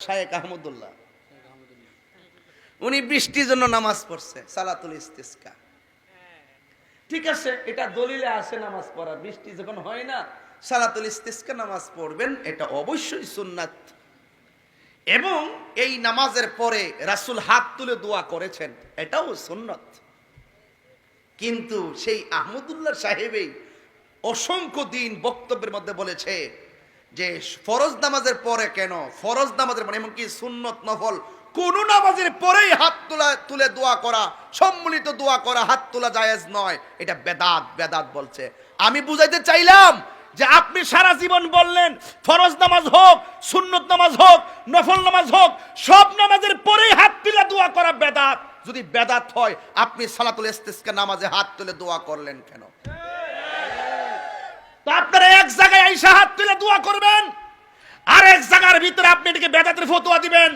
শায়েখ আহমদুল্লাহ, উনি বৃষ্টির জন্য নামাজ পড়ছে, সালাতুল ইস্তিসকা। ঠিক আছে, এটা দলিলে আসে নামাজ পড়া, বৃষ্টি যখন হয় না সালাতুল ইস্তিসকা নামাজ পড়বেন, এটা অবশ্যই সুন্নাত। এবং এই নামাজের পরে রাসূল হাত তুলে দোয়া করেছেন, এটাও সুন্নাত। কিন্তু সেই আহমদুল্লাহ সাহেবই অসংখ্য দিন বক্তব্যের মধ্যে বলেছে যে ফরজ নামাজের পরে কেন, ফরজ নামাজের পরে এমনকি সুন্নত নফল কোন নামাজের পরেই হাত তুলে দোয়া করা, সম্মিলিত দোয়া করা, হাত তোলা জায়েজ নয়, এটা বেদাত। বেদাত বলছে। আমি বুঝাইতে চাইলাম যে আপনি সারা জীবন বললেন ফরজ নামাজ হোক, সুন্নত নামাজ হোক, নফল নামাজ হোক, সব নামাজের পরেই হাত তুলে দোয়া করা বেদাত। যদি বেদাত হয় আপনি সালাতুল ইস্তিসকা নামাজে হাত তুলে দোয়া করলেন কেন? তো আপনারা এক জায়গায় আইসা হাত তুলে দোয়া করবেন, আর এক জায়গার ভিতরে আপনি এটাকে বেদাতের ফতোয়া দিবেন।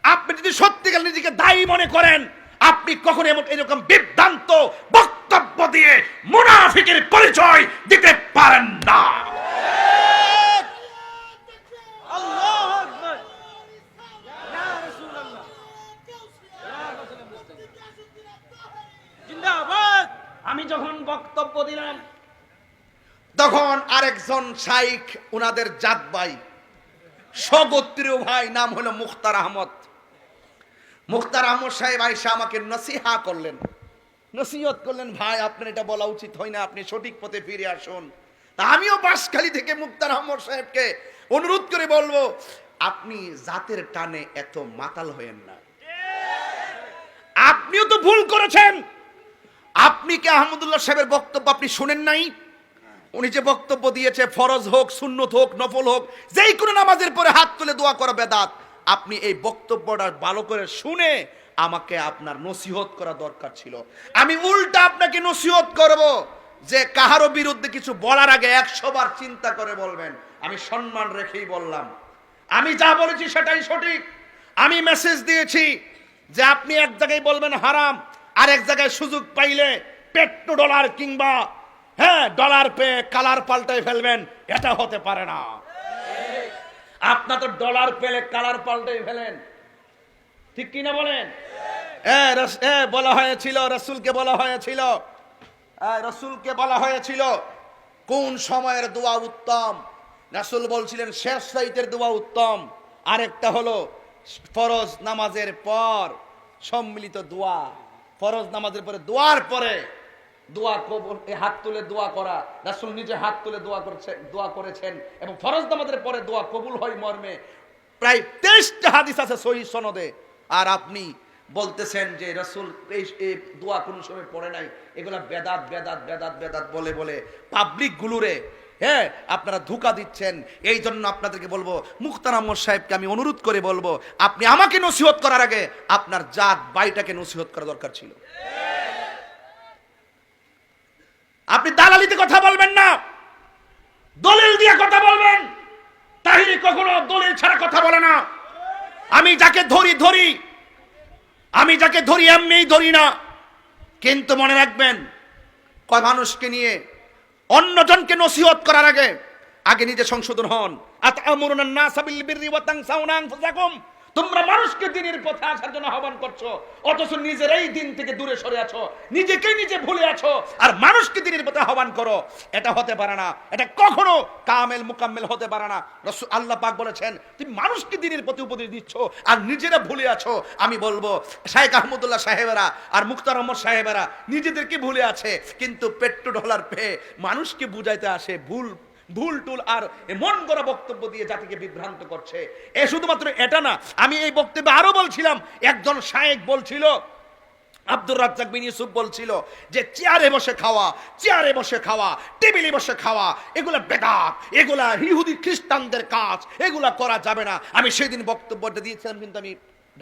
আপনি যদি সত্যিকার নিজেকে দায়ী মনে করেন, আপনি কখনো এরকম বিভ্রান্ত বক্তব্য দিয়ে মুনাফিকের পরিচয় দিতে পারেন না। আল্লাহু আকবার, ইয়া রাসূলুল্লাহ, জিন্দাবাদ। আমি যখন বক্তব্য দিলাম তখন আরেকজন শাইখ, উনাদের জাত ভাই, স্বগোত্রীয় ভাই, নাম হলো মুখতার আহমদ। মুখতার আহমদ সাহেব আয়েশা আমাকে নসিহা করলেন, নসিহত করলেন, ভাই আপনার এটা বলা উচিত হয় না, আপনি সঠিক পথে ফিরে আসুন। তা আমিও বাঁশখালী থেকে মুখতার আহমদ সাহেবকে অনুরোধ করে বলবো, আপনি জাতের টানে এত মাতাল হয়েন না। আপনিও তো ভুল করেছেন। আপনি কি আহমদুল্লাহ সাহেবের বক্তব্য আপনি শুনেন নাই? উনি যে বক্তব্য দিয়েছে ফরজ হোক, সুন্নত হোক, নফল হোক, যেই কোনো নামাজের পরে হাত তুলে দোয়া করা বেদাত। আপনি এই বক্তব্যটা ভালো করে শুনে আমাকে আপনার নসিহত করা দরকার ছিল। আমি উল্টা আপনাকে নসিহত করব যে কাহারো বিরুদ্ধে কিছু বলার আগে 100 বার চিন্তা করে বলবেন। আমি সম্মান রেখেই বললাম, আমি যা বলেছি সেটাই সঠিক। আমি মেসেজ দিয়েছি যে আপনি এক জায়গায় বলবেন হারাম, আর এক জায়গায় সুযোগ পাইলে পেট্রো ডলার কিংবা ডলার পেয়ে কালার পাল্টাই ফেলবেন, এটা হতে পারে না। আপনার তো ডলার পেলে কালার পাল্টাই ফেলেন, ঠিক কিনা বলেন? বলা হয়েছিল, রাসূলকে বলা হয়েছিল, রাসূলকে বলা হয়েছিল কোন সময়ের দোয়া উত্তম। রাসূল বলছিলেন শেষ রাতের দোয়া উত্তম। আরেকটা হলো ফরজ নামাজের পর সম্মিলিত দোয়া, ফরজ নামাজের পরে দোয়ার পরে দোয়া কবুল, হাত তুলে দোয়া করা। রাসূল নিজে হাত তুলে দোয়া করেছেন এবং ফরজ নামাজের পরে দোয়া কবুল হয় মর্মে প্রায় 23টা হাদিস আছে সহিহ সনদে। আর আপনি বলতেছেন যে রাসূল এই দোয়া কোন সময় পড়ে নাই। এগুলা বেদাত বেদাত বেদাত বেদাত বলে বলে পাবলিক গুলোরে আপনারা ধোঁকা দিচ্ছেন। এই জন্য আপনাদেরকে বলবো, মুখতার আহমদ সাহেবকে আমি অনুরোধ করে বলবো, আপনি আমাকে নসিহত করার আগে আপনার জাত ভাইটাকে নসিহত করা দরকার ছিল। আপনি দালালিতে কথা বলবেন না, দলিল দিয়ে কথা বলবেন। তাহিরি কখনো দলিল ছাড়া কথা বলে না। আমি যাকে ধরি আমি যাকে ধরি এমনিই ধরি না। কিন্তু মনে রাখবেন, কয় মানুষকে নিয়ে অন্যজনকে নসিহত করার আগে নিজে সংশোধন হন। আতামুরুনা নাসা বিল বিররি ওয়া তানসাউনা আনফুসাকুম, তোমরা মানুষকে দ্বীনের পথে আসার জন্য আহ্বান করছো, অথচ নিজেরাই দ্বীন থেকে দূরে সরে আছো, নিজেকেই নিজে ভুলে আছো, আর মানুষকে দ্বীনের পথে আহ্বান করো। এটা হতে পারে না, এটা কখনো কামেল মুকাম্মেল হতে পারে না। রাসূল আল্লাহ পাক বলেছেন তুমি মানুষকে দ্বীনের পথে উপদেশ দিচ্ছ আর নিজেরা ভুলে আছো। আমি বলবো শাইখ আহমদুল্লাহ সাহেবেরা আর মুখতার আহমদ সাহেবেরা নিজেদেরকে ভুলে আছে, কিন্তু পেট্রো ডলার পেয়ে মানুষকে বুঝাইতে আসে ভুল টুল আর মন গড়া বক্তব্য দিয়ে জাতিকে বিভ্রান্ত করছে। শুধুমাত্র এটা না, আমি এই বক্তব্যে আরো বলছিলাম, একজন শায়েখ বলছিল, আব্দুর রাজ্জাক বিন ইউসুফ বলছিল যে চেয়ারে বসে খাওয়া, টেবিলে বসে খাওয়া, এগুলা বেদাত, এগুলা ইহুদি খ্রিস্টানদের কাজ, এগুলা করা যাবে না। আমি সেদিন বক্তব্যটা দিয়েছিলাম, কিন্তু আমি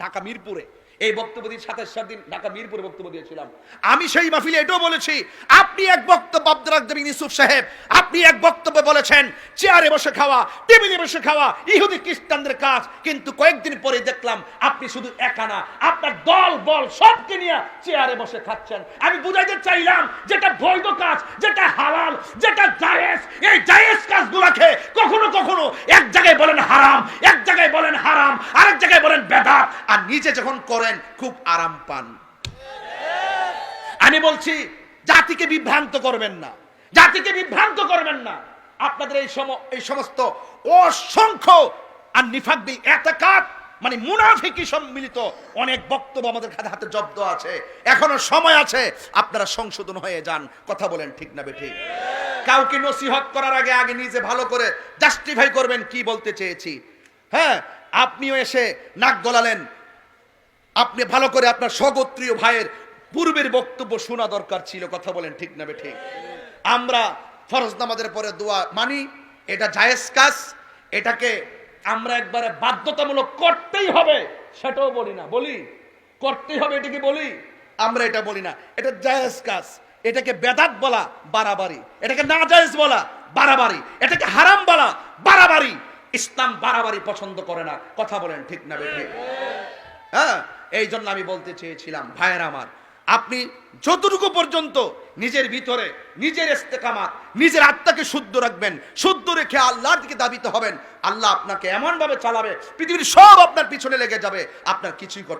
ঢাকা মিরপুরে। এই বক্তব্য দিয়ে 27 দিন ঢাকা মিরপুরে বক্তব্য দিয়েছিলাম। আমি সেই মাহফিলে এটাও বলেছি, আপনি এক বক্তব্য আব্দুর রাজ্জাক বিন ইউসুফ সাহেব, আপনি এক বক্তব্যে বলেছেন চেয়ারে বসে খাওয়া, টেবিলে বসে খাওয়া ইহুদি খ্রিস্টানদের কাজ, কিন্তু কয়েকদিন পরে দেখলাম আপনি শুধু একা না, আপনার দল বল সবকে নিয়ে চেয়ারে বসে খাচ্ছেন। আমি বুঝাইতে চাইলাম যেটা বৈধ কাজ, যেটা হালাল, যেটা জায়েজ, এই জায়েজ কাজগুলোকে কখনো কখনো এক জায়গায় বলেন হারাম, এক জায়গায় বলেন হারাম, আরেক জায়গায় বলেন বেদাত, আর নিজে যখন করেন খুব আরাম পান। আমি বলছি জাতিকে বিভ্রান্ত করবেন না, জাতিকে বিভ্রান্ত করবেন না। আপনাদের এই সমস্ত অসংখ্য আর নিফাকবি এতাকাত মানে মুনাফিকি সম্মিলিত অনেক বক্তব্য আমাদের হাতে জব্দ আছে, এখনো সময় আছে, আপনারা সংশোধন হয়ে যান। কথা বলেন ঠিক না বেঠিক? কাউকে নসিহত করার আগে আগে নিজে ভালো করে জাস্টিফাই করবেন কি বলতে চেয়েছি। হ্যাঁ, আপনিও এসে নাক গলালেন, আপনি ভালো করে আপনার স্বগোত্রীয় ভাইয়ের পূর্বের বক্তব্য শোনা দরকার ছিল। কথা বলেন ঠিক না বেঠিক? আমরা ফরজ নামাজের পরে দোয়া মানি, এটা জায়েজ কাজ, এটাকে আমরা একবারে বাধ্যতামূলক করতেই হবে সেটাও বলি না, বলি করতেই হবে এটাকে বলি, আমরা এটা বলি না। এটা জায়েজ কাজ, এটাকে বেদাত বলা বাড়াবাড়ি, এটাকে না জায়েজ বলা বাড়াবাড়ি, এটাকে হারাম বলা বাড়াবাড়ি। ইসলাম বাড়াবাড়ি পছন্দ করে না। কথা বলেন ঠিক না বেঠিক? হ্যাঁ, এই জন্য আমি বলতে চেয়েছিলাম ভাইয়েরা আমার, আপনি যতটুকু পর্যন্ত নিজের ভিতরে নিজের ইস্তেকামাত, নিজের আত্মাকে শুদ্ধ রাখবেন, শুদ্ধ রেখে আল্লাহর দিকে দাবিত হবেন, আল্লাহ আপনাকে এমন ভাবে চালাবে পৃথিবীর সব আপনার পিছনে লেগে যাবে, আপনার কিছুই করতে